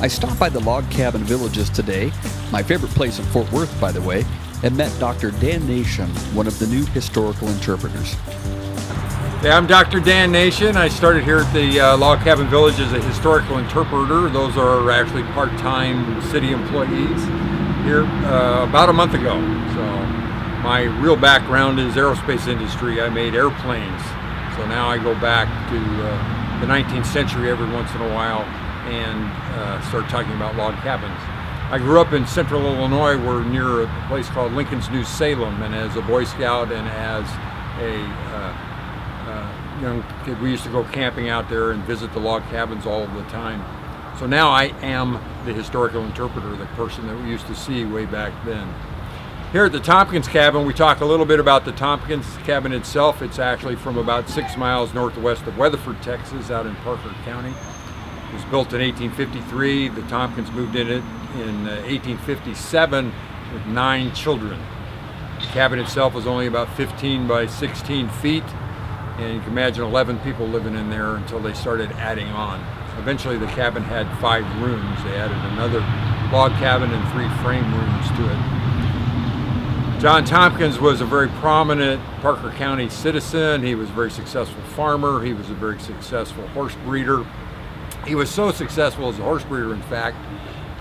I stopped by the Log Cabin Villages today, my favorite place in Fort Worth, by the way, and met Dr. Dan Nation, one of the new historical interpreters. Yeah, I'm Dr. Dan Nation. I started here at the Log Cabin Village as a historical interpreter. Those are actually part-time city employees here about a month ago. So my real background is aerospace industry. I made airplanes. So now I go back to the 19th century every once in a while and start talking about log cabins. I grew up in central Illinois. We're near a place called Lincoln's New Salem, and as a Boy Scout and as a young kid, we used to go camping out there and visit the log cabins all of the time. So now I am the historical interpreter, the person that we used to see way back then. Here at the Tompkins Cabin, we talk a little bit about the Tompkins Cabin itself. It's actually from about 6 miles northwest of Weatherford, Texas, out in Parker County. It was built in 1853. The Tompkins moved in it in 1857 with 9 children. The cabin itself was only about 15 by 16 feet, and you can imagine 11 people living in there until they started adding on. Eventually the cabin had 5 rooms. They added another log cabin and 3 frame rooms to it. John Tompkins was a very prominent Parker County citizen. He was a very successful farmer. He was a very successful horse breeder. He was so successful as a horse breeder, in fact,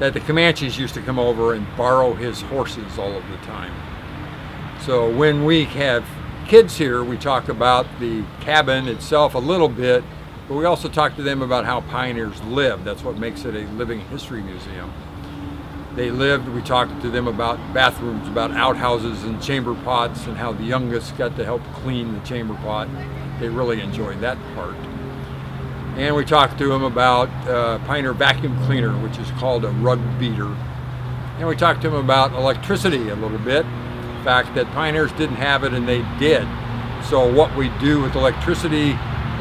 that the Comanches used to come over and borrow his horses all of the time. So when we have kids here, we talk about the cabin itself a little bit, but we also talk to them about how pioneers lived. That's what makes it a living history museum. They lived, we talked to them about bathrooms, about outhouses and chamber pots, and how the youngest got to help clean the chamber pot. They really enjoyed that part. And we talked to them about Pioneer vacuum cleaner, which is called a rug beater. And we talked to them about electricity a little bit. The fact that pioneers didn't have it and they did. So what we do with electricity,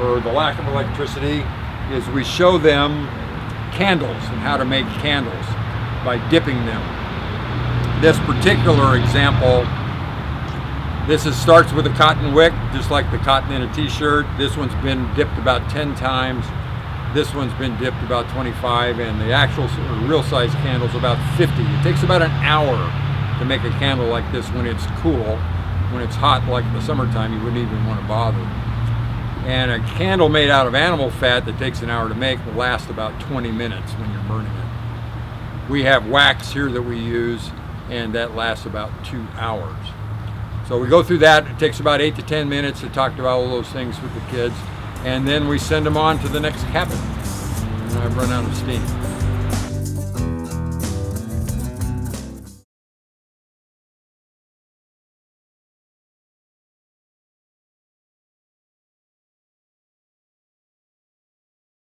or the lack of electricity, is we show them candles and how to make candles by dipping them. This particular example, starts with a cotton wick, just like the cotton in a t-shirt. This one's been dipped about 10 times. This one's been dipped about 25, and the actual real size candle's about 50. It takes about an hour to make a candle like this when it's cool. When it's hot, like in the summertime, you wouldn't even want to bother. And a candle made out of animal fat that takes an hour to make will last about 20 minutes when you're burning it. We have wax here that we use, and that lasts about 2 hours. So we go through that. It takes about 8 to 10 minutes to talk about all those things with the kids, and then we send them on to the next cabin. And I've run out of steam.